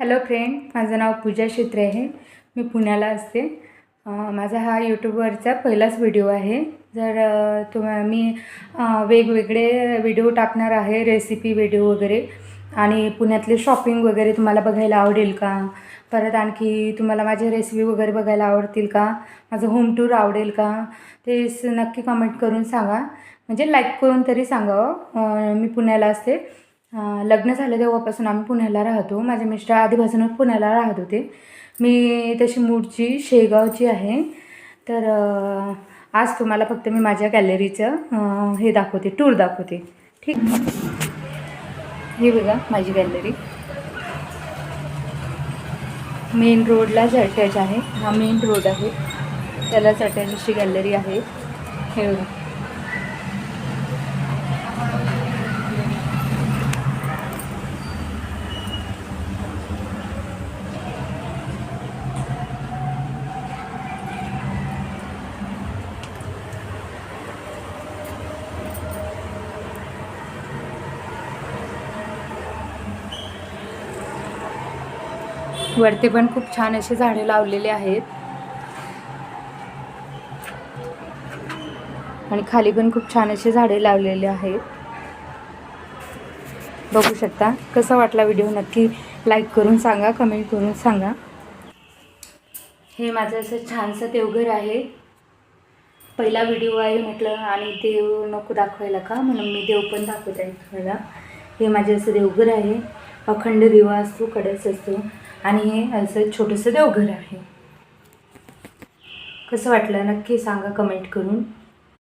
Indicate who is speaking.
Speaker 1: Hello friend, माझं नाव पूजा शेत्रे आहे. मी पुण्याला असते. माझा हा यूट्यूबवरचा पहिलाच व्हिडिओ आहे. जर मी वेगवेगळे व्हिडिओ टाकणार आहे, रेसिपी व्हिडिओ वगैरे, आणि पुण्यातले शॉपिंग वगैरे तुम्हाला बघायला आवडेल का? परत आणखी तुम्हाला माझे रेसिपी वगैरे बघायला आवडतील का? माझं होम टूर आवडेल का? ते नक्की कमेंट करून सांगा, म्हणजे लाईक करून तरी सांगावं. मी पुण्याला असते. लग्न झालं तेव्हापासून आम्ही पुण्याला राहतो. माझे मिस्टर आधीपासूनच पुण्याला राहत होते. मी तशी मूळची शेगावची आहे. तर आज तुम्हाला फक्त मी माझ्या गॅलरीचं हे दाखवते, टूर दाखवते. ठीक, हे बघा माझी गॅलरी. मेन रोडलाच अटॅच आहे. हा मेन रोड आहे, त्यालाच अटॅच अशी गॅलरी आहे. हे बघा. वरती पण खूप छान असे झाडे लावलेले आहेत, आणि खाली पण खूप छान असे झाडे लावलेले आहेत. बघू शकता. कसा वाटला व्हिडिओ नक्की लाईक करून सांगा, कमेंट करून सांगा. हे माझं असं छानसं देवघर आहे. पहिला व्हिडिओ आहे म्हटलं, आणि देव नको दाखवायला का, म्हणून मी देव पण दाखवत आहे तुम्हाला. हे माझे असं देवघर आहे. अखंड दिवा असतो, कळस असतो, आणि हे असं छोटंसं देवघर आहे. कसं वाटलं नक्की सांगा कमेंट करून.